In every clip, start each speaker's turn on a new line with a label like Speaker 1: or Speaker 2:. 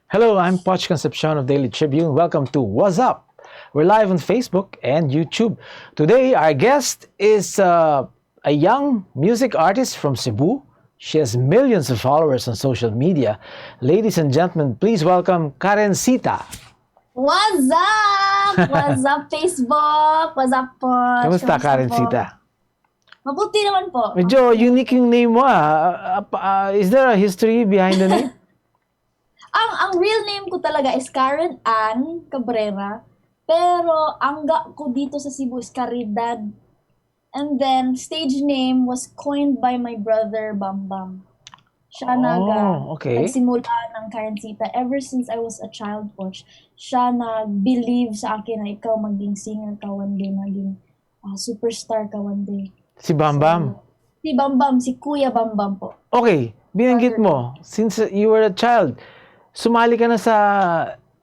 Speaker 1: Hello, I'm Poch Concepcion of Daily Tribune. Welcome to Wazzup. We're live on Facebook and YouTube. Today, our guest is a young music artist from Cebu. She has millions of followers on social media. Ladies and gentlemen, please welcome Karencitta.
Speaker 2: What's up? What's up, Facebook? What's up, Poch?
Speaker 1: Kamusta,
Speaker 2: Kamusta po?
Speaker 1: Karencitta?
Speaker 2: Mabuti naman po.
Speaker 1: Medyo unique yung name mo. Is there a history behind the name?
Speaker 2: Ang real name ko talaga is Karen Ann Cabrera. Pero ang ko dito sa Cebu is Caridad. And then, stage name was coined by my brother, Bam Bam. Siya
Speaker 1: Okay.
Speaker 2: nagsimula ng Karencitta. Ever since I was a child, Poch, siya nag-believe sa akin na ikaw maging singer ka one day, maging superstar ka one day.
Speaker 1: Si Bam Bam.
Speaker 2: Si Bam Bam, si Kuya Bam Bam po.
Speaker 1: Okay, binanggit mo, since you were a child, sumali ka na sa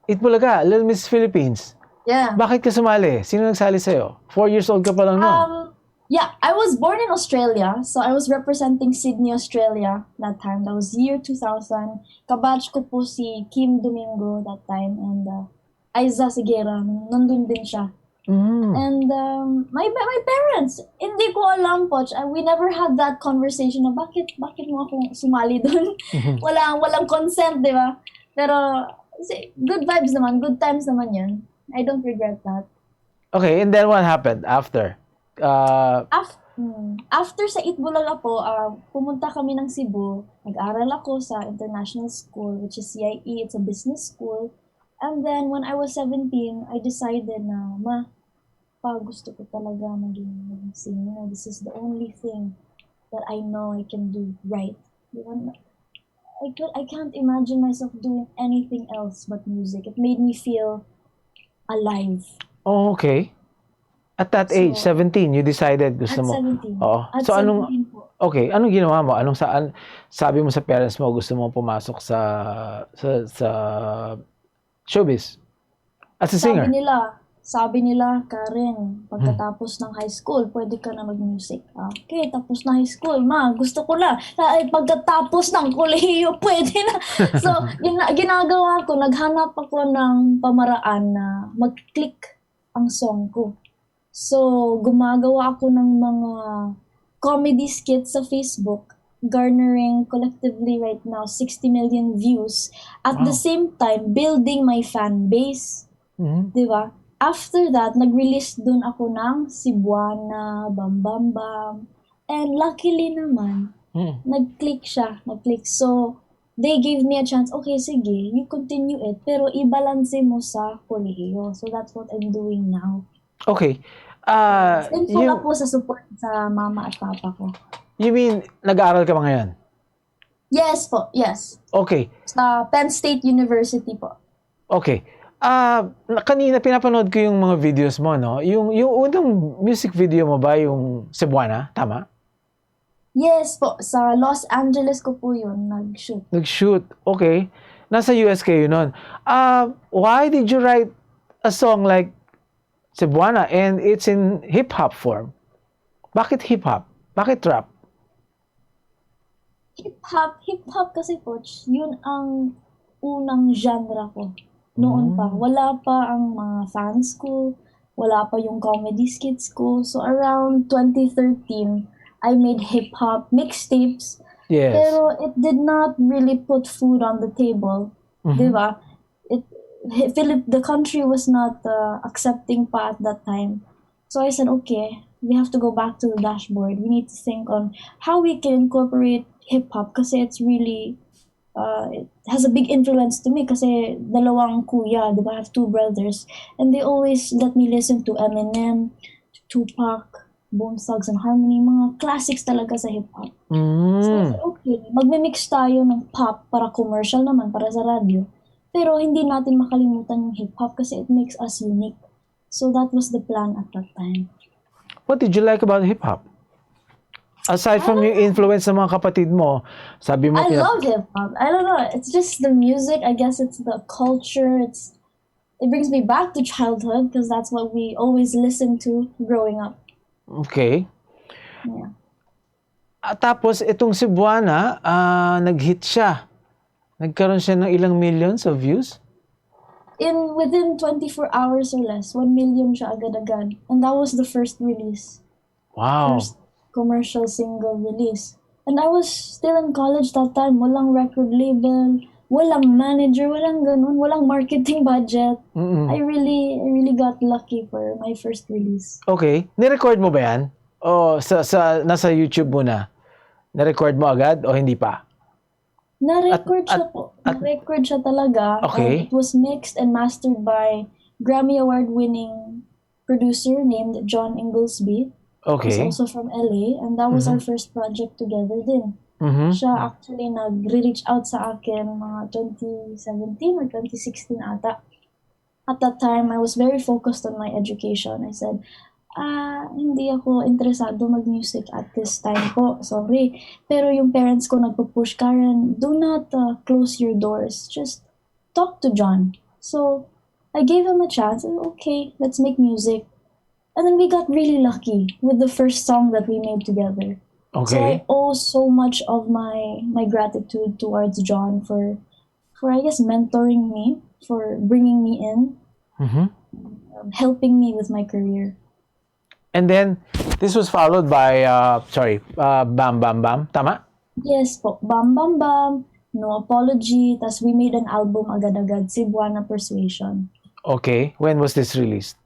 Speaker 1: Itbulaga, Little Miss Philippines.
Speaker 2: Yeah.
Speaker 1: Bakit ka sumali? Sino nagsali sa'yo? 4 years old ka pa lang, no?
Speaker 2: Yeah, I was born in Australia, so I was representing Sydney, Australia that time. That was year 2000. Kabatch ko po si Kim Domingo that time and Aiza Sigera, nandun din siya. And my parents, hindi ko alam, Poch. We never had that conversation na bakit mo ako sumali doon. Walang consent, di ba? Pero good vibes naman, good times naman yun. I don't regret that.
Speaker 1: Okay, and then what happened after?
Speaker 2: After sa Itbulaga po, pumunta kami ng Cebu. Nag-aral ako sa international school, which is CIE. It's a business school. And then, when I was 17, I decided na, gusto ko talaga maging singer. This is the only thing that I know I can do right. I can't imagine myself doing anything else but music. It made me feel alive.
Speaker 1: Oh, okay. At that age, 17, you decided gusto
Speaker 2: At
Speaker 1: mo.
Speaker 2: 17.
Speaker 1: Oo.
Speaker 2: At
Speaker 1: So
Speaker 2: 17 po.
Speaker 1: okay, anong ginawa mo? Sabi mo sa parents mo gusto mo pumasok sa showbiz? As a singer?
Speaker 2: Sabi nila, Karen, pagkatapos ng high school, pwede ka na mag-music. Okay, tapos na high school, gusto ko na. Pagkatapos ng kolehiyo, pwede na. So, ginagawa ko, naghanap ako ng pamaraan na mag-click ang song ko. So, gumagawa ako ng mga comedy skits sa Facebook, garnering collectively right now 60 million views. At the same time, building my fan base. Di ba? After that, nag-release dun ako ng Cebuana, Bam Bam Bam. And luckily naman, nag-click siya. So, they gave me a chance, okay, sige, you continue it, pero i-balance mo sa kolehiyo. So, that's what I'm doing now.
Speaker 1: Okay.
Speaker 2: Thankful ako sa support sa mama at papa ko.
Speaker 1: You mean, nag-aaral ka ba ngayon?
Speaker 2: Yes po, yes.
Speaker 1: Okay.
Speaker 2: Sa Penn State University po.
Speaker 1: Okay. Kanina pinapanood ko yung mga videos mo, no? Yung unang music video mo ba yung Cebuana, tama?
Speaker 2: Yes po, sa Los Angeles ko po yun nag-shoot.
Speaker 1: Nag-shoot, okay. Nasa US kayo nun. Why did you write a song like Cebuana and it's in hip-hop form? Bakit hip-hop? Bakit rap?
Speaker 2: Hip-hop kasi po, yun ang unang genre ko. Noon pa, wala pa ang mga fans ko, wala pa yung comedy skits ko. So around 2013, I made hip-hop mixtapes.
Speaker 1: Yes.
Speaker 2: Pero it did not really put food on the table. Di ba? The country was not accepting pa at that time. So I said, okay, we have to go back to the dashboard. We need to think on how we can incorporate hip-hop kasi it's really... it has a big influence to me kasi dalawang kuya, diba? I have two brothers. And they always let me listen to Eminem, Tupac, Bone Thugs and Harmony, mga classics talaga sa hip-hop. So I said, okay, magme-mix tayo ng pop para commercial naman, para sa radio. Pero hindi natin makalimutan yung hip-hop kasi it makes us unique. So that was the plan at that time.
Speaker 1: What did you like about hip-hop? Aside from yung influence ng mga kapatid mo, sabi mo...
Speaker 2: I love hip-hop. I don't know. It's just the music. I guess it's the culture. It brings me back to childhood because that's what we always listened to growing up.
Speaker 1: Okay.
Speaker 2: Yeah.
Speaker 1: Tapos, itong Cebuana, nag-hit siya. Nagkaroon siya ng ilang millions of views?
Speaker 2: Within 24 hours or less, 1 million siya agad-agad. And that was the first release.
Speaker 1: Wow.
Speaker 2: First commercial single release. And I was still in college that time. Walang record label, walang manager, walang ganun, walang marketing budget. I really got lucky for my first release.
Speaker 1: Okay. Nirecord mo ba yan? O nasa YouTube mo na? Nirecord mo agad o hindi pa?
Speaker 2: Na-record siya po. Na-record siya talaga.
Speaker 1: Okay.
Speaker 2: And it was mixed and mastered by Grammy Award-winning producer named John Inglesby. He's
Speaker 1: Okay.
Speaker 2: also from LA. And that was our first project together din. Siya actually nag-reach out sa akin mga 2017 or 2016 ata. At that time, I was very focused on my education. I said, hindi ako interesado mag-music at this time po. Sorry. Pero yung parents ko nagpo-push, Karen, do not close your doors. Just talk to John. So, I gave him a chance. And okay, let's make music. And then we got really lucky with the first song that we made together. So I
Speaker 1: Okay.
Speaker 2: owe so much of my gratitude towards John for I guess mentoring me, for bringing me in, helping me with my career.
Speaker 1: And then, this was followed by, Bam Bam Bam. Tama?
Speaker 2: Yes po, Bam Bam Bam, No Apology, tas we made an album agad-agad, Cebuana Persuasion.
Speaker 1: Okay. When was this released?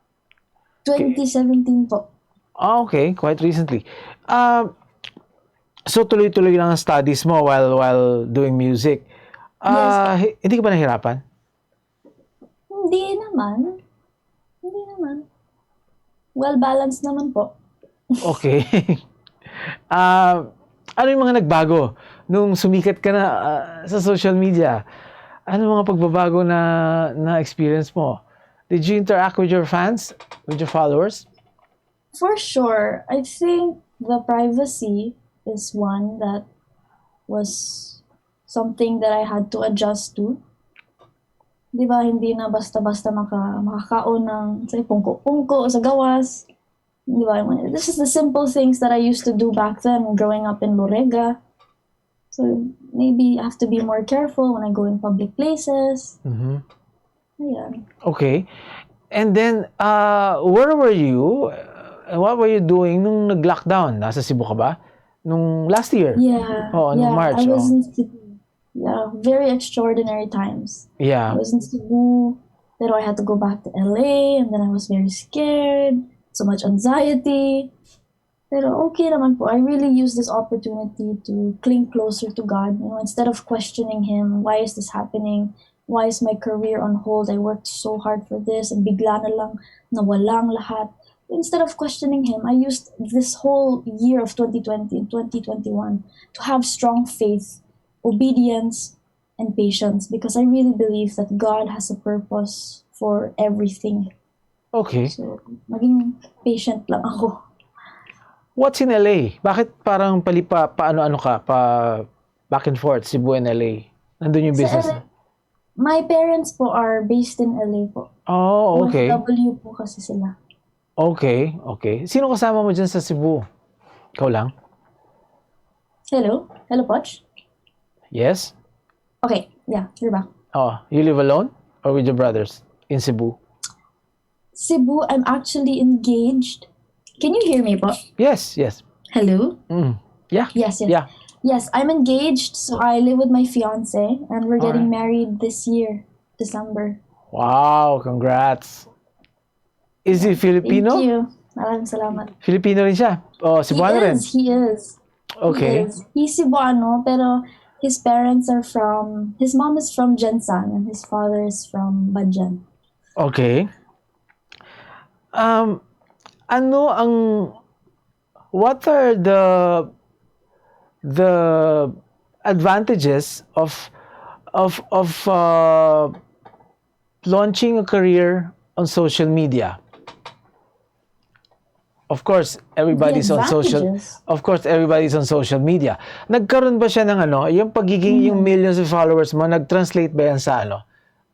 Speaker 2: 2017 po.
Speaker 1: Okay. Quite recently. So, tuloy-tuloy lang ang studies mo while doing music. Hindi ka ba nahirapan?
Speaker 2: Hindi naman. Well-balanced naman po.
Speaker 1: Okay. Ano yung mga nagbago nung sumikat ka na sa social media? Ano mga pagbabago na experience mo? Did you interact with your fans, with your followers?
Speaker 2: For sure, I think the privacy is one that was something that I had to adjust to. Di ba, hindi na basta-basta makakaon ng say, pungko-pungko sa gawas. Di ba? This is the simple things that I used to do back then growing up in Lorega. So maybe I have to be more careful when I go in public places. Ayan.
Speaker 1: Okay. And then, where were you? What were you doing nung nag-lockdown? Nasa Cebu ka ba? Nung last year?
Speaker 2: Yeah.
Speaker 1: Nung March.
Speaker 2: I was in Cebu. Yeah, very extraordinary times. I
Speaker 1: Yeah.
Speaker 2: was in Cebu, pero I had to go back to LA, and then I was very scared, so much anxiety. Pero okay naman po. I really used this opportunity to cling closer to God. Instead of questioning Him, why is this happening? Why is my career on hold? I worked so hard for this, and bigla na lang nawalang lahat. Instead of questioning Him, I used this whole year of 2020 and 2021 to have strong faith, obedience, and patience, because I really believe that God has a purpose for everything.
Speaker 1: Okay.
Speaker 2: So, maging patient lang ako.
Speaker 1: What's in LA? Bakit parang paano-ano ka? Back and forth, Cebu and LA. Nandun yung
Speaker 2: Sa
Speaker 1: business.
Speaker 2: LA, my parents po are based in LA po.
Speaker 1: Oh, okay.
Speaker 2: OFW po kasi sila.
Speaker 1: Okay. Sino kasama mo dyan sa Cebu? Ikaw lang?
Speaker 2: Hello? Hello, Poch?
Speaker 1: Yes?
Speaker 2: Okay, yeah, you're back.
Speaker 1: Oh, you live alone? Or with your brothers? In Cebu?
Speaker 2: Cebu, I'm actually engaged. Can you hear me po?
Speaker 1: Yes.
Speaker 2: Hello?
Speaker 1: Yeah.
Speaker 2: Yes.
Speaker 1: Yeah.
Speaker 2: Yes, I'm engaged, so I live with my fiance, and we're getting married this year, December.
Speaker 1: Wow, congrats. Is he Filipino?
Speaker 2: Thank you. Maraming salamat.
Speaker 1: Filipino rin siya? Oh, Cebuano rin?
Speaker 2: He is.
Speaker 1: Okay.
Speaker 2: He's Cebuano, pero his parents are his mom is from Jensan, and his father is from Badjan.
Speaker 1: Okay. What are the advantages of launching a career on social media? Of course, everybody's on social.
Speaker 2: advantages?
Speaker 1: Of course, everybody's on social media. Nagkaroon ba siya ng yung pagiging yung millions of followers mo, nag-translate ba yan sa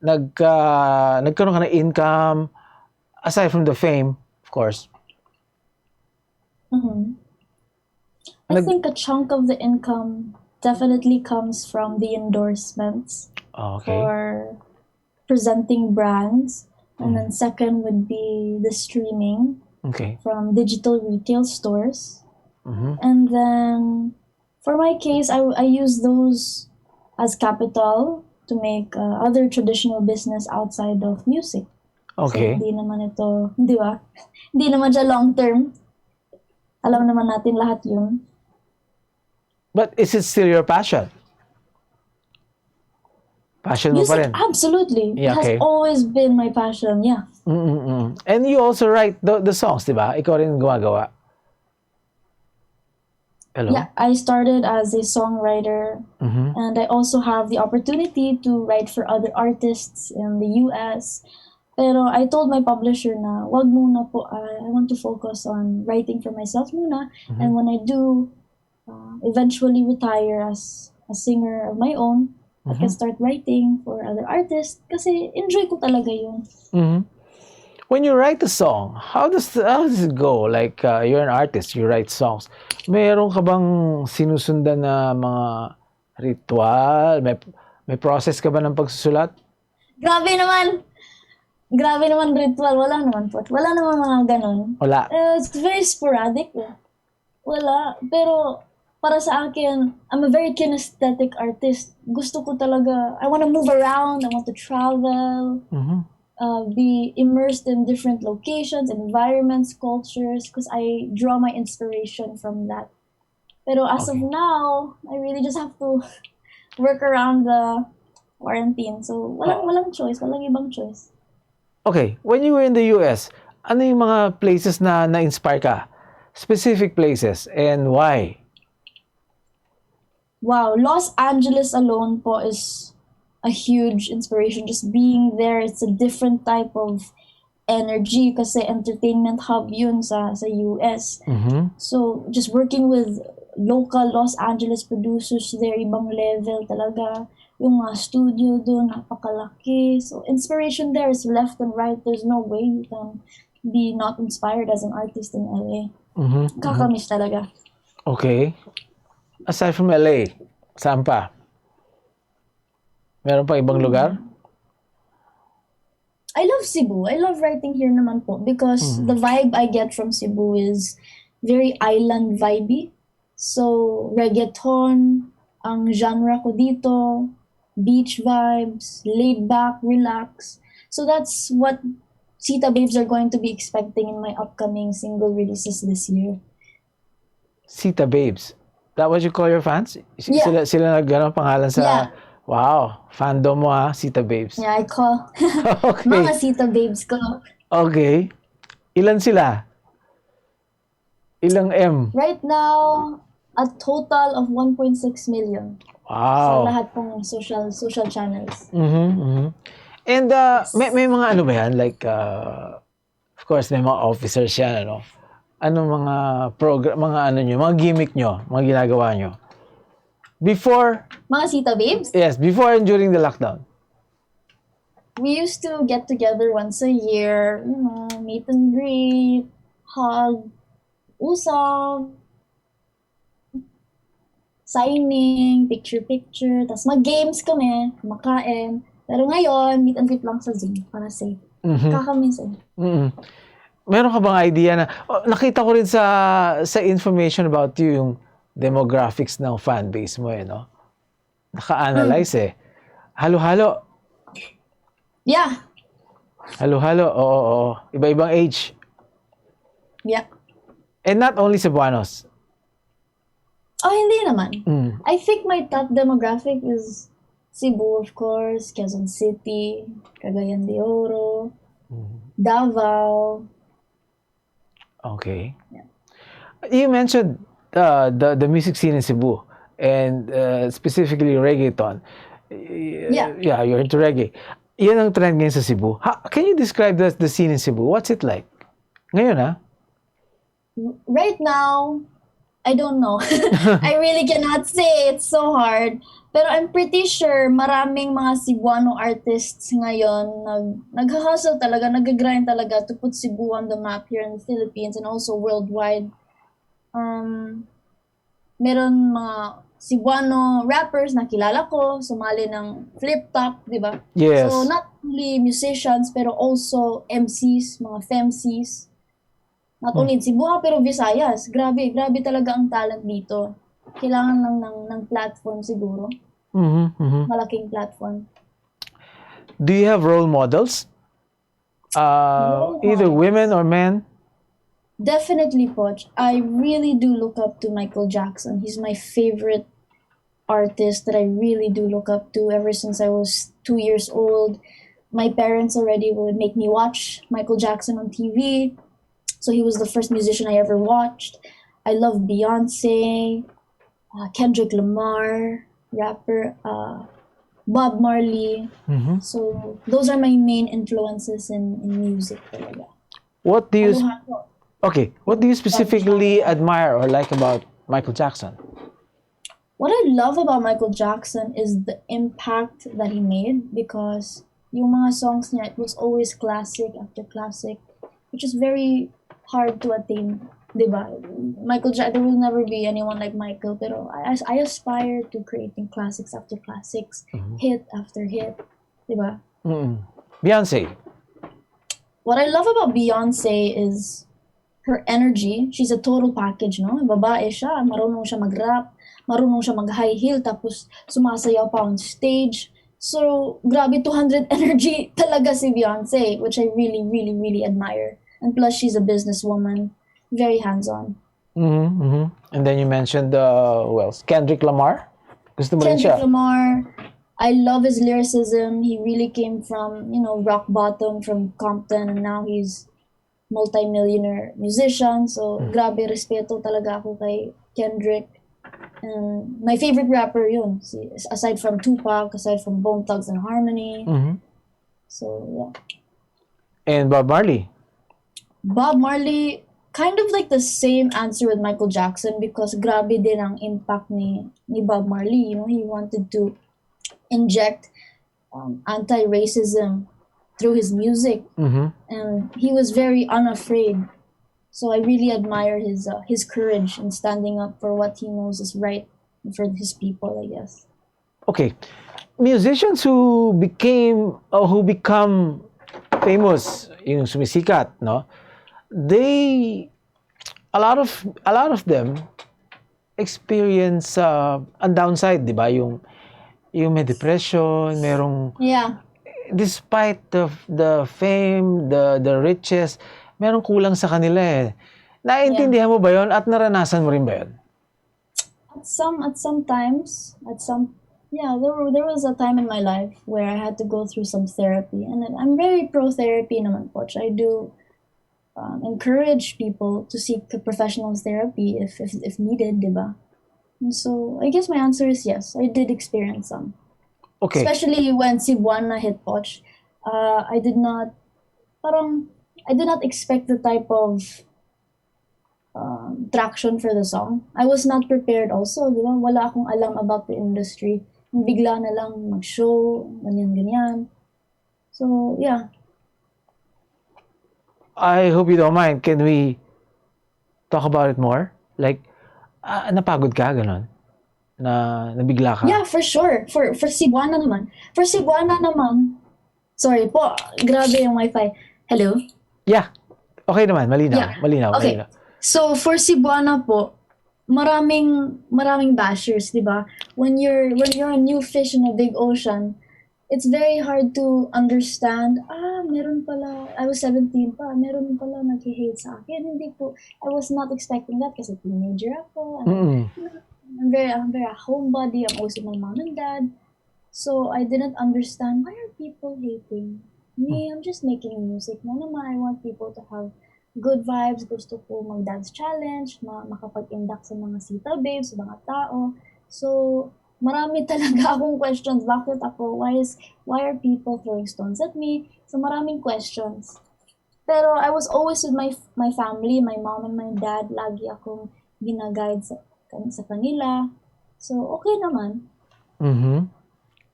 Speaker 1: nagkaroon ka ng income aside from the fame, of course?
Speaker 2: I think a chunk of the income definitely comes from the endorsements
Speaker 1: Okay.
Speaker 2: for presenting brands. And then second would be the streaming
Speaker 1: Okay.
Speaker 2: from digital retail stores.
Speaker 1: Mhm.
Speaker 2: And then for my case, I use those as capital to make other traditional business outside of music. Kasi
Speaker 1: Okay.
Speaker 2: hindi naman ito, di ba? Hindi naman siya long term. Alam naman natin lahat yun.
Speaker 1: But is it still your passion? Passion mo pa
Speaker 2: Music,
Speaker 1: rin?
Speaker 2: absolutely.
Speaker 1: Yeah,
Speaker 2: It has
Speaker 1: okay.
Speaker 2: always been my passion, yeah.
Speaker 1: And you also write the songs, di ba? Ikaw rin gumagawa. Hello?
Speaker 2: Yeah, I started as a songwriter, and I also have the opportunity to write for other artists in the US. Pero I told my publisher na wag muna po, I want to focus on writing for myself muna. And when I do eventually retire as a singer of my own, I can start writing for other artists kasi enjoy ko talaga yun.
Speaker 1: When you write a song, how does it go? Like you're an artist, you write songs. Meron ka bang sinusundan na mga ritual? May process ka ba ng pagsusulat?
Speaker 2: Grabe naman! Grabe naman ritual. Wala naman po. Wala naman mga ganun.
Speaker 1: Wala.
Speaker 2: It's very sporadic. Wala. Pero para sa akin, I'm a very kinesthetic artist. Gusto ko talaga, I want to move around, I want to travel, be immersed in different locations, environments, cultures, because I draw my inspiration from that. Pero as of now, I really just have to work around the quarantine. So, walang choice, walang ibang choice.
Speaker 1: Okay, when you were in the US, ano yung mga places na na-inspire ka? Specific places and why?
Speaker 2: Wow, Los Angeles alone po is a huge inspiration. Just being there, it's a different type of energy kasi entertainment hub yun sa US. So, just working with local Los Angeles producers there, ibang level talaga. Yung mga studio doon, napakalaki. So, inspiration there is left and right. There's no way you can be not inspired as an artist in LA. Kakamiss talaga.
Speaker 1: Okay. Aside from LA, saan pa? Meron pa ibang lugar?
Speaker 2: I love Cebu. I love writing here naman po because the vibe I get from Cebu is very island vibey. So, reggaeton, ang genre ko dito, beach vibes, laid back, relax. So that's what Sita Babes are going to be expecting in my upcoming single releases this year.
Speaker 1: Sita Babes. That what you call your fans?
Speaker 2: Yeah.
Speaker 1: Sila nag-ano pangalan sa...
Speaker 2: Yeah.
Speaker 1: Wow, fandom mo ha, Sita Babes.
Speaker 2: Yeah, I call
Speaker 1: Okay.
Speaker 2: mga Sita Babes ko.
Speaker 1: Okay. Ilan sila? Ilang M?
Speaker 2: Right now, a total of 1.6 million. Sa
Speaker 1: Wow.
Speaker 2: lahat pong social channels.
Speaker 1: And may mga ano ba yan? Like, of course, may mga officers yan, ano? Ano mga program, mga ano nyo, mga gimmick nyo, mga ginagawa nyo? Before,
Speaker 2: Mga Sita Babes,
Speaker 1: yes, before and during the lockdown.
Speaker 2: we used to get together once a year, meet and greet, hug, usap, signing, picture-picture, tas mag-games kami, kumakain. Pero ngayon, meet and greet lang sa Zoom para safe. Kakamiss eh.
Speaker 1: Meron ka bang idea na, nakita ko rin sa information about you, yung demographics ng fan base mo, no? Naka-analyze eh. Halo-halo.
Speaker 2: Yeah.
Speaker 1: Halo-halo, oo. Iba-ibang age.
Speaker 2: Yeah.
Speaker 1: And not only Cebuanos.
Speaker 2: Oh, hindi naman. I think my top demographic is Cebu, of course, Quezon City, Cagayan de Oro, Davao.
Speaker 1: Okay. Yeah. You mentioned the music scene in Cebu and specifically reggaeton.
Speaker 2: Yeah.
Speaker 1: Yeah, you're into reggae. Yan ang trend ngayon sa Cebu. Can you describe the scene in Cebu? What's it like? Ngayon, ha?
Speaker 2: Right now, I don't know. I really cannot say. It's so hard. Pero I'm pretty sure maraming mga Cebuano artists ngayon nag-hustle talaga, nag-grind talaga to put Cebu on the map here in the Philippines and also worldwide. Meron mga Cebuano rappers na kilala ko, sumali ng Flip Top, di ba?
Speaker 1: Yes.
Speaker 2: So, not only musicians, pero also MCs, mga femcs. Not only in Cebu, pero Visayas. Grabe talaga ang talent dito. Kailangan lang ng platform siguro. Malaking platform.
Speaker 1: Do you have role models? Either women or men?
Speaker 2: Definitely, Poch. I really do look up to Michael Jackson. He's my favorite artist that I really do look up to ever since I was 2 years old. My parents already would make me watch Michael Jackson on TV. So he was the first musician I ever watched. I love Beyonce, Kendrick Lamar, rapper, Bob Marley. So those are my main influences in music talaga.
Speaker 1: What do you specifically admire or like about Michael Jackson?
Speaker 2: What I love about Michael Jackson is the impact that he made, because yung mga songs niya, it was always classic after classic, which is very hard to attain, diba? There will never be anyone like Michael, pero I aspire to creating classics after classics, hit after hit, diba?
Speaker 1: Beyonce.
Speaker 2: What I love about Beyonce is her energy. She's a total package, no? Babae siya, marunong siya mag-rap, marunong siya mag-high heel, tapos sumasayaw pa on stage. So, grabe 200 energy talaga si Beyonce, which I really, really, really admire. And plus, she's a businesswoman, very hands-on.
Speaker 1: And then you mentioned, who else? Kendrick Lamar? Gusto mo rin siya?
Speaker 2: Kendrick Lamar, I love his lyricism. He really came from, rock bottom, from Compton, and now he's multi-millionaire musician. So, grabe, respeto talaga ako kay Kendrick. And my favorite rapper yun. Aside from Tupac, aside from Bone Thugs and Harmony. So, yeah.
Speaker 1: And Bob Marley?
Speaker 2: Bob Marley, kind of like the same answer with Michael Jackson, because grabe din ang impact ni Bob Marley. He wanted to inject anti-racism through his music. And he was very unafraid. So I really admire his courage in standing up for what he knows is right for his people, I guess.
Speaker 1: Okay. Musicians who become famous, yung sumisikat, no? A lot of them experience ang downside, di ba? Yung may depression, merong despite the fame, the riches, merong kulang sa kanila eh. Naiintindihan mo ba 'yon at naranasan mo rin ba 'yon?
Speaker 2: There was a time in my life where I had to go through some therapy, and I'm very pro therapy naman, Poch. I do encourage people to seek professional therapy if needed, diba? And so I guess my answer is yes. I did experience some.
Speaker 1: Okay.
Speaker 2: Especially when Cebuana hit, Poch. I did not expect the type of traction for the song. I was not prepared also, diba? Wala akong alam about the industry. Bigla na lang mag-show, ganyan. So, yeah.
Speaker 1: I hope you don't mind. Can we talk about it more? Like, napagod ka, ganon? Nabigla ka?
Speaker 2: Yeah, for sure. For Cebuana naman. Sorry po, grabe yung wifi. Hello?
Speaker 1: Yeah. Okay naman, malinaw.
Speaker 2: Yeah.
Speaker 1: Malinaw.
Speaker 2: Okay. So, for Cebuana po, maraming bashers, di ba? When you're a new fish in a big ocean, it's very hard to understand, meron pala, I was 17 pa, meron pala nag-hate sa akin. I was not expecting that kasi teenager ako. I'm very a homebody, I'm also my mom and dad. So I didn't understand, why are people hating me? I'm just making music. I want people to have good vibes. Gusto ko mag-dance challenge, makapag-induct sa mga sita babes, sa mga tao. So, marami talaga akong questions. Bakit ako? Why are people throwing stones at me? So, maraming questions. Pero I was always with my family, my mom and my dad. Lagi akong ginaguide sa kanila. So, okay naman.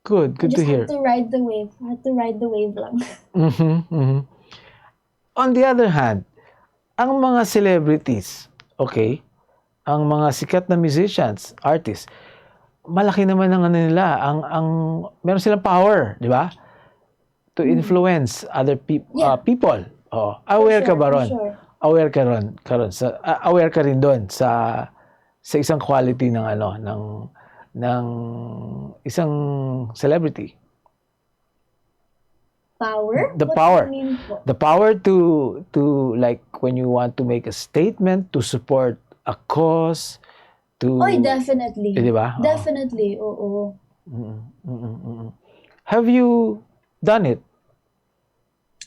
Speaker 1: Good to hear.
Speaker 2: I just had to ride the wave. I had to ride the wave lang.
Speaker 1: On the other hand, ang mga celebrities, okay, ang mga sikat na musicians, artists, malaki naman ang ano nila, ang meron silang power, di ba? To influence other
Speaker 2: Yeah.
Speaker 1: people. Oh, aware ka
Speaker 2: sure,
Speaker 1: ba
Speaker 2: for
Speaker 1: ron?
Speaker 2: sure.
Speaker 1: Aware ka ron, karon aware ka rin doon sa isang quality ng ano ng isang celebrity.
Speaker 2: Power?
Speaker 1: The
Speaker 2: What
Speaker 1: power.
Speaker 2: do you mean po?
Speaker 1: The power to like when you want to make a statement to support a cause to
Speaker 2: Oy, definitely.
Speaker 1: di ba? Oo.
Speaker 2: Definitely, oo.
Speaker 1: Have you done it?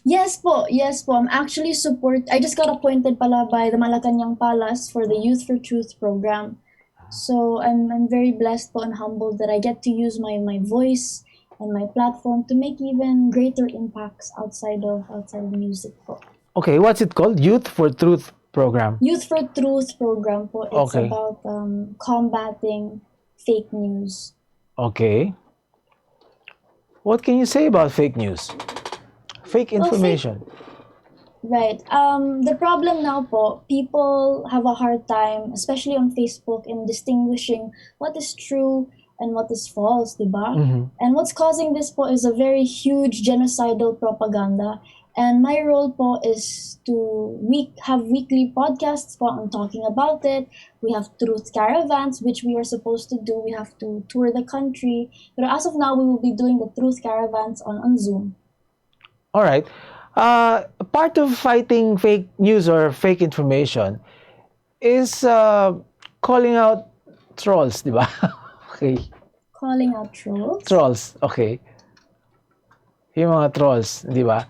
Speaker 2: Yes po. I'm actually I just got appointed pala by the Malacanang Palace for the Youth for Truth program. So I'm very blessed po and humbled that I get to use my voice and my platform to make even greater impacts outside of music po.
Speaker 1: Okay, what's it called? Youth for Truth program.
Speaker 2: Youth for Truth program po. It's
Speaker 1: Okay.
Speaker 2: about combating fake news.
Speaker 1: Okay. What can you say about fake news? Fake information.
Speaker 2: Right. The problem now po, people have a hard time, especially on Facebook, in distinguishing what is true and what is false, diba? And what's causing this po is a very huge genocidal propaganda. And my role po is to have weekly podcasts po on talking about it. We have truth caravans, which we are supposed to do. We have to tour the country. But as of now, we will be doing the truth caravans on Zoom.
Speaker 1: All right. Part of fighting fake news or fake information is calling out trolls, di ba? Okay.
Speaker 2: Calling out trolls.
Speaker 1: Trolls, okay. Yung mga trolls, di ba?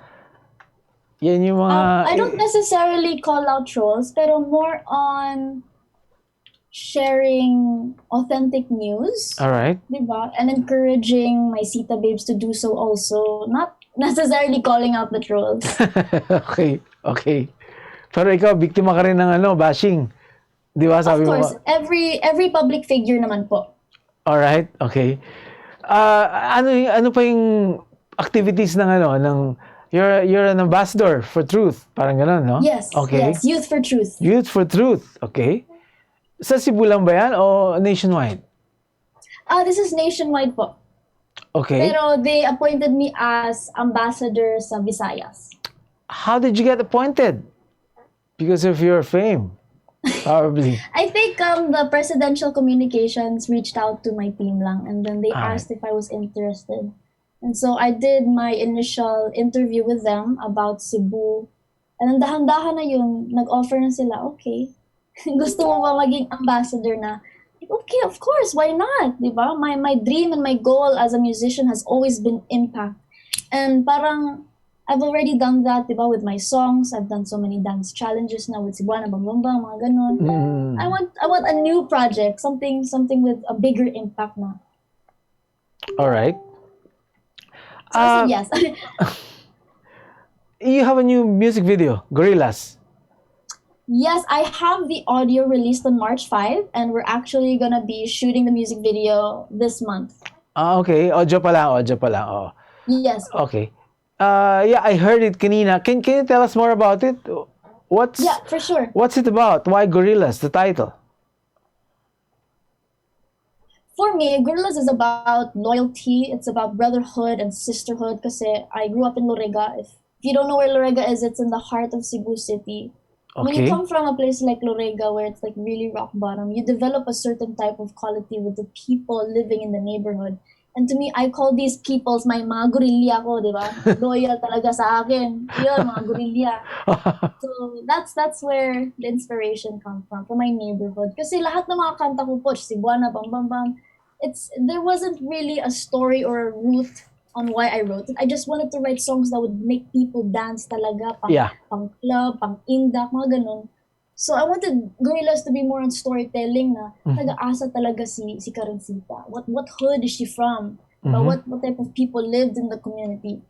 Speaker 1: Yan yung mga...
Speaker 2: I don't necessarily call out trolls, pero more on sharing authentic news,
Speaker 1: All right.
Speaker 2: diba? And encouraging my Sita babes to do so also. Not necessarily calling out the trolls.
Speaker 1: Okay. Pero ikaw, biktima ka rin ng bashing. Di ba?
Speaker 2: Of
Speaker 1: Sabi
Speaker 2: course,
Speaker 1: mo.
Speaker 2: every public figure naman po.
Speaker 1: All right. Okay. Ano pa yung activities ng you're an ambassador for truth, parang gano'n, no?
Speaker 2: Yes,
Speaker 1: Okay.
Speaker 2: yes, Youth for Truth.
Speaker 1: Youth for Truth. Okay. Sa Cebu lang ba yan o nationwide?
Speaker 2: This is nationwide po.
Speaker 1: Okay.
Speaker 2: Pero they appointed me as ambassador sa Visayas.
Speaker 1: How did you get appointed? Because of your fame, probably.
Speaker 2: I think the presidential communications reached out to my team lang, and then they
Speaker 1: Alright.
Speaker 2: asked if I was interested. And so I did my initial interview with them about Cebu. And then dahan-dahan na yun, nag-offer na sila, okay, gusto mo ba maging ambassador na? Okay, of course, why not? Diba? My dream and my goal as a musician has always been impact. And parang, I've already done that, diba, with my songs. I've done so many dance challenges now with Cebuana, Bang, mga ganun. I want a new project, something with a bigger impact na.
Speaker 1: All right.
Speaker 2: So I said yes.
Speaker 1: You have a new music video, Gorillas.
Speaker 2: Yes, I have the audio released on March 5, and we're actually gonna be shooting the music video this month.
Speaker 1: Okay. Audio pa lang. Oh.
Speaker 2: Yes.
Speaker 1: Okay. Yeah, I heard it kanina. Can you tell us more about it?
Speaker 2: Yeah, for sure.
Speaker 1: What's it about? Why Gorillas, the title?
Speaker 2: For me, Gorillas is about loyalty. It's about brotherhood and sisterhood. Kasi I grew up in Lorega. If you don't know where Lorega is, it's in the heart of Cebu City. When you
Speaker 1: Okay.
Speaker 2: come from a place like Lorega, where it's like really rock bottom, you develop a certain type of quality with the people living in the neighborhood. And to me, I call these peoples my mga gorilya ko, di ba? Loyal talaga sa akin. Yun, mga gorilya. So that's where the inspiration comes from my neighborhood. Kasi lahat ng mga kanta ko po, Cebuana, Bam, there wasn't really a story or a root on why I wrote it. I just wanted to write songs that would make people dance talaga, pang club, pang indak, mga ganun. So I wanted Gorillas to be more on storytelling na nag-aasa talaga si Karencitta. What hood is she from? What type of people lived in the community?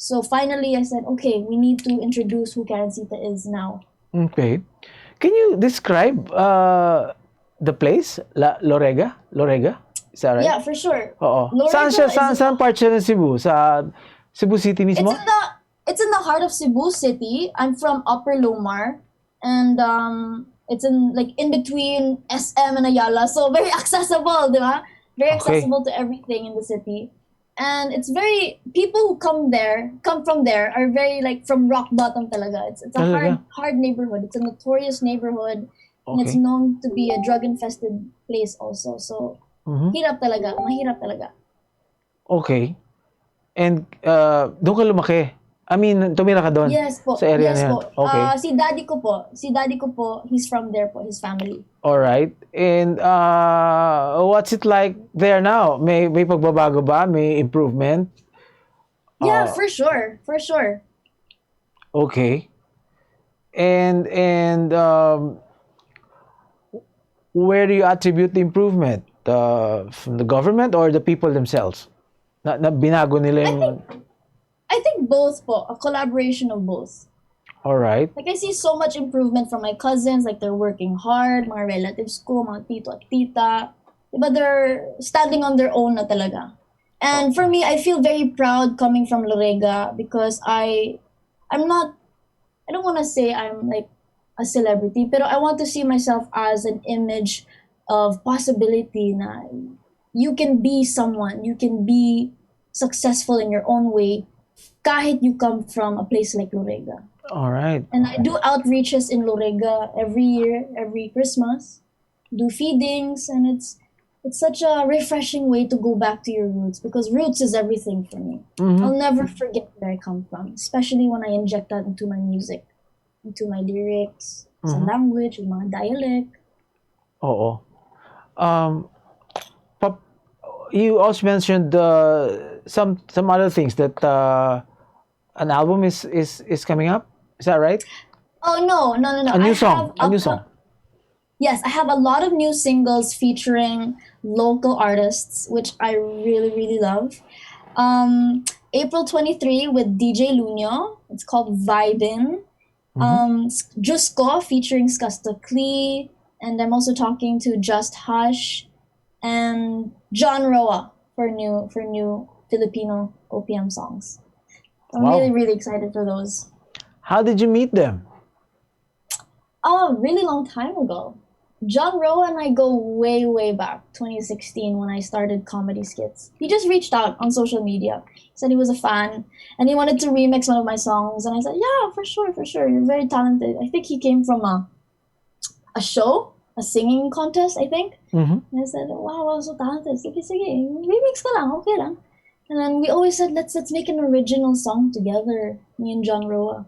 Speaker 2: So finally I said, okay, we need to introduce who Karencitta is now.
Speaker 1: Okay. Can you describe the place? Lorega? Is that right?
Speaker 2: Yeah, for sure.
Speaker 1: Oo.
Speaker 2: Lorega
Speaker 1: Saan part siya ng Cebu? Sa Cebu City mismo?
Speaker 2: It's in the heart of Cebu City. I'm from Upper Lomar. And it's in between SM and Ayala, so very accessible, di ba? very
Speaker 1: Okay.
Speaker 2: accessible to everything in the city. And it's very people who come from there are very like from rock bottom talaga. It's a
Speaker 1: Talaga?
Speaker 2: hard neighborhood. It's a notorious neighborhood and it's
Speaker 1: Okay.
Speaker 2: known to be a drug infested place also. So
Speaker 1: Mhm.
Speaker 2: hirap talaga, mahirap talaga.
Speaker 1: Okay. And doon ka lumaki? I mean, tumira ka doon
Speaker 2: Yes po.
Speaker 1: sa area na
Speaker 2: Yes
Speaker 1: yun?
Speaker 2: po.
Speaker 1: Okay.
Speaker 2: Si daddy ko po, he's from there po, his family.
Speaker 1: All right. And what's it like there now? May pagbabago ba? May improvement?
Speaker 2: Yeah,
Speaker 1: Uh,
Speaker 2: for sure. For sure.
Speaker 1: okay. And where do you attribute the improvement? From the government or the people themselves? Na binago nila
Speaker 2: I
Speaker 1: yung...
Speaker 2: think I think both po, a collaboration of both.
Speaker 1: All right.
Speaker 2: Like I see so much improvement from my cousins, like they're working hard, mga relatives ko, mga tito at tita. But they're standing on their own na talaga. And for me, I feel very proud coming from Lorega because I'm not, I don't want to say I'm like a celebrity, but I want to see myself as an image of possibility na you can be someone, you can be successful in your own way kahit you come from a place like Lorega.
Speaker 1: All right.
Speaker 2: And I do outreaches in Lorega every year, every Christmas, do feedings, and it's such a refreshing way to go back to your roots because roots is everything for me.
Speaker 1: Mhm.
Speaker 2: I'll never forget where I come from, especially when I inject that into my music, into my lyrics, sa language, yung mga dialect.
Speaker 1: Oo. Um, pap- you also mentioned some other things that an album is coming up. Is that right?
Speaker 2: Oh no.
Speaker 1: A new song. A new song.
Speaker 2: Yes, I have a lot of new singles featuring local artists, which I really, really love. April 23 with DJ Luño. It's called Vibin. Jusko featuring Skasta Klee. And I'm also talking to Just Hush and John Roa for new Filipino OPM songs. I'm
Speaker 1: Wow.
Speaker 2: really, really excited for those.
Speaker 1: How did you meet them?
Speaker 2: Oh, a really long time ago. John Rowe and I go way, way back, 2016, when I started comedy skits. He just reached out on social media. He said he was a fan and he wanted to remix one of my songs. And I said, yeah, for sure, for sure. You're very talented. I think he came from a show, a singing contest, I think.
Speaker 1: Mhm.
Speaker 2: And I said, wow, I was so talented. Sige, sige, remix ka lang, okay lang. And then we always said, let's make an original song together, me and John Roa.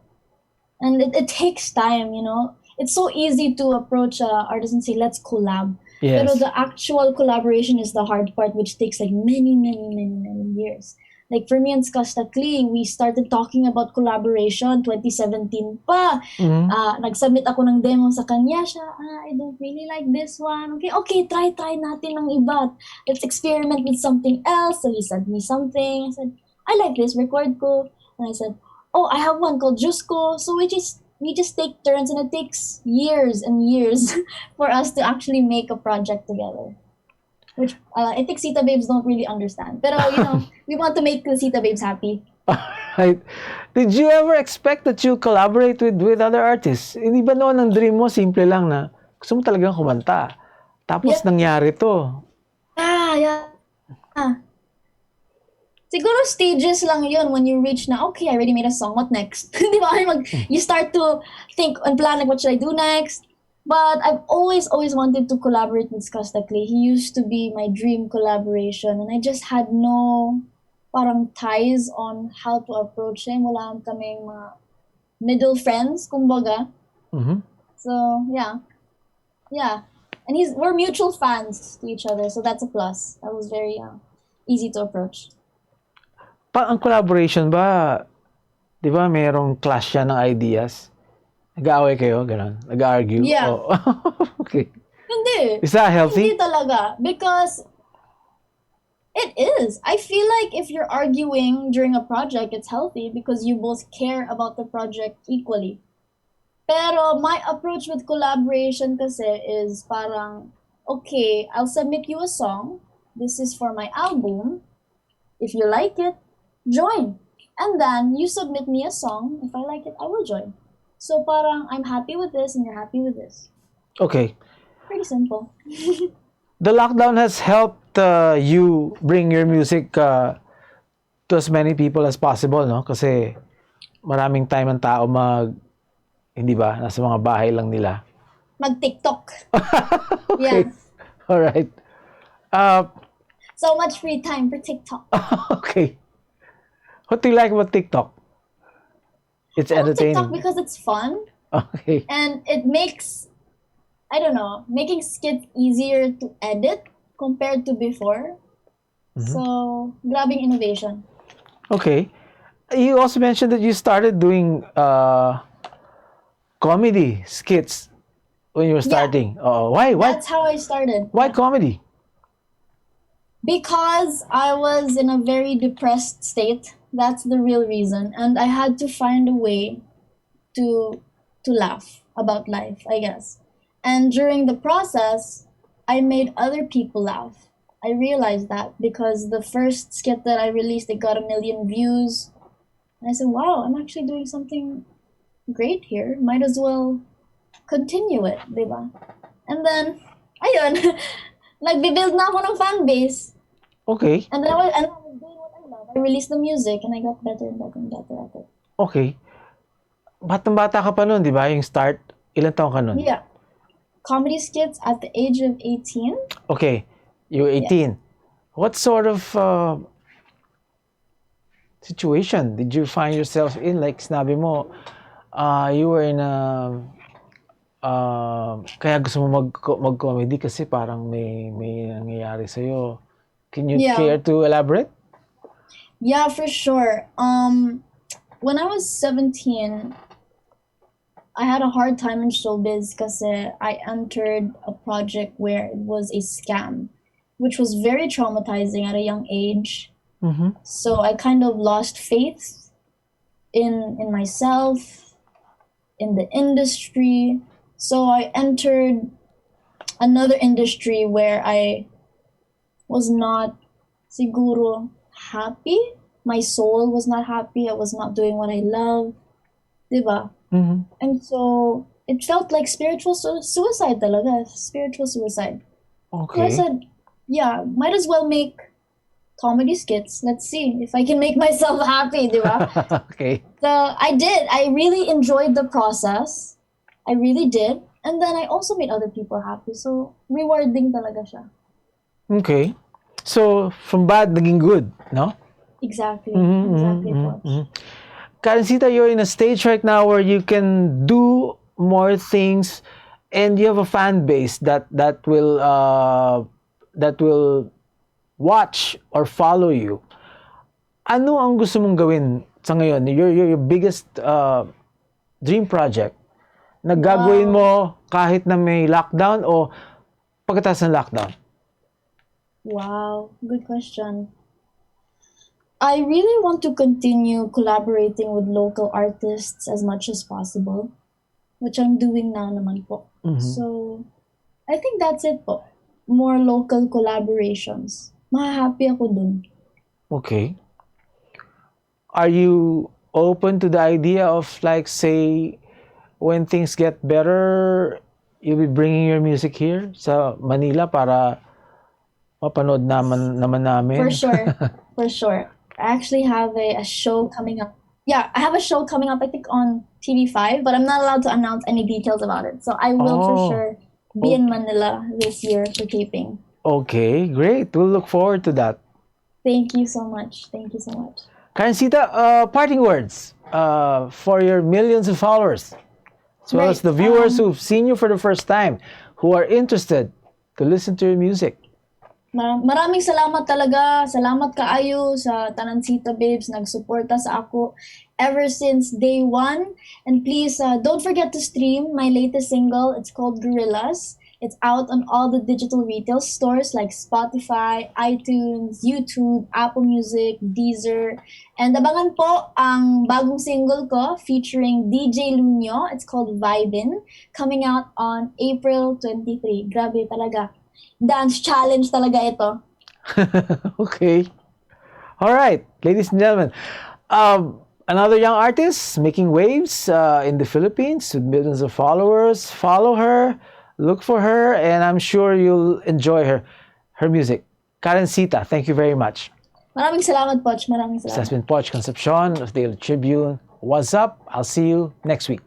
Speaker 2: And it takes time, you know. It's so easy to approach an artist and say, let's collab.
Speaker 1: Yes.
Speaker 2: But the actual collaboration is the hard part, which takes like many, many, many, many years. Like for me and Skasta Klee, we started talking about collaboration 2017 pa. Nag-submit ako ng demo sa kanya. Siya, I don't really like this one. Okay, try natin ng iba. Let's experiment with something else. So he sent me something. I said, I like this, record ko. And I said, oh, I have one called Jusko. So we just take turns and it takes years and years for us to actually make a project together. Which I think Sita Babes don't really understand. Pero, you know, we want to make the Sita Babes happy.
Speaker 1: Right. Did you ever expect that you collaborate with other artists? Hindi ba noon ang dream mo, simple lang na gusto mo talagang kumanta. Tapos
Speaker 2: Yeah.
Speaker 1: nangyari to.
Speaker 2: Yeah. Siguro stages lang yun when you reach na, okay, I already made a song, what next? Di ba? You start to think and plan like, what should I do next? But I've always wanted to collaborate with Skasta Klee. He used to be my dream collaboration and I just had no parang ties on how to approach him. Wala kaming mga middle friends, kumbaga.
Speaker 1: Mhm.
Speaker 2: So, yeah. And we're mutual fans to each other, so that's a plus. That was very easy to approach.
Speaker 1: Ang collaboration ba, di ba mayroong clash siya ng ideas? Nag-aaway kayo, gano'n? Nag-argue?
Speaker 2: Yeah.
Speaker 1: Oh. Okay.
Speaker 2: Hindi.
Speaker 1: Is that healthy?
Speaker 2: Hindi talaga. Because it is. I feel like if you're arguing during a project, it's healthy because you both care about the project equally. Pero my approach with collaboration kasi is parang, okay, I'll submit you a song. This is for my album. If you like it, join. And then you submit me a song. If I like it, I will join. So parang I'm happy with this and you're happy with this.
Speaker 1: Okay.
Speaker 2: Pretty simple.
Speaker 1: The lockdown has helped you bring your music to as many people as possible, no? Kasi maraming time ang tao hindi ba, nasa mga bahay lang nila.
Speaker 2: Mag-TikTok.
Speaker 1: Okay.
Speaker 2: Yeah.
Speaker 1: All right. Uh,
Speaker 2: So much free time for TikTok.
Speaker 1: okay. What do you like about TikTok? It's
Speaker 2: I love TikTok
Speaker 1: entertaining.
Speaker 2: because it's fun
Speaker 1: Okay.
Speaker 2: and it makes, I don't know, making skits easier to edit compared to before. So, grabing innovation.
Speaker 1: Okay. You also mentioned that you started doing comedy skits when you were starting. Why?
Speaker 2: That's how I started.
Speaker 1: Why comedy?
Speaker 2: Because I was in a very depressed state. That's the real reason. And I had to find a way to laugh about life, I guess. And during the process, I made other people laugh. I realized that because the first skit that I released, it got 1 million views. And I said, wow, I'm actually doing something great here. Might as well continue it, diba? And then, ayun, nagbe-build na ako ng fan base.
Speaker 1: Okay.
Speaker 2: And then I was doing what I love. I released the music and I got better and better and better at it.
Speaker 1: Okay. Batang-bata ka pa nun, di ba? Yung start. Ilan taon ka nun?
Speaker 2: Yeah. Comedy skits at the age of 18.
Speaker 1: Okay. You were 18. What sort of situation did you find yourself in? Like sinabi mo, you were in a kaya gusto mo mag-comedy kasi parang may nangyayari sa'yo. Can you care to elaborate?
Speaker 2: Yeah, for sure. When I was 17, I had a hard time in showbiz because I entered a project where it was a scam, which was very traumatizing at a young age. So I kind of lost faith in myself, in the industry. So I entered another industry where I was not siguro happy. My soul was not happy. I was not doing what I love. Diba? And so it felt like spiritual suicide talaga. Spiritual suicide. So I
Speaker 1: Okay.
Speaker 2: said, yeah, might as well make comedy skits. Let's see if I can make myself happy, diba?
Speaker 1: Okay.
Speaker 2: So I did. I really enjoyed the process. I really did. And then I also made other people happy. So rewarding talaga siya.
Speaker 1: Okay. So, from bad, naging good, no?
Speaker 2: Exactly. Exactly. Coach.
Speaker 1: Karencitta, you're in a stage right now where you can do more things and you have a fan base that will watch or follow you. Ano ang gusto mong gawin sa ngayon? Your biggest dream project na gagawin mo kahit na may lockdown o pagkatapos ng lockdown?
Speaker 2: Wow, good question. I really want to continue collaborating with local artists as much as possible, which I'm doing now naman po. So, I think that's it po. More local collaborations. Mahahappy ako dun.
Speaker 1: Okay. Are you open to the idea of like say when things get better, you'll be bringing your music here sa Manila para mapanood naman namin?
Speaker 2: For sure. For sure. I actually have a show coming up. Yeah, I have a show coming up, I think, on TV5, but I'm not allowed to announce any details about it. So I will for sure be in Manila this year for taping.
Speaker 1: Okay, great. We'll look forward to that.
Speaker 2: Thank you so much. Thank you so much.
Speaker 1: Karencitta, parting words for your millions of followers, as well as the viewers who've seen you for the first time, who are interested to listen to your music.
Speaker 2: Maraming salamat talaga. Salamat kaayo sa Karencitta Babes. Nagsuporta sa ako ever since day one. And please, don't forget to stream my latest single. It's called Gorillas. It's out on all the digital retail stores like Spotify, iTunes, YouTube, Apple Music, Deezer. And abangan po ang bagong single ko featuring DJ Lunyo. It's called Vibin, coming out on April 23. Grabe talaga. Dance challenge talaga ito.
Speaker 1: Okay. All right, ladies and gentlemen. Another young artist making waves in the Philippines with millions of followers. Follow her, look for her, and I'm sure you'll enjoy her music. Karencitta, thank you very much.
Speaker 2: Maraming salamat, Poch. Maraming
Speaker 1: This has
Speaker 2: salamat.
Speaker 1: been Poch Concepcion of Daily Tribune. What's up? I'll see you next week.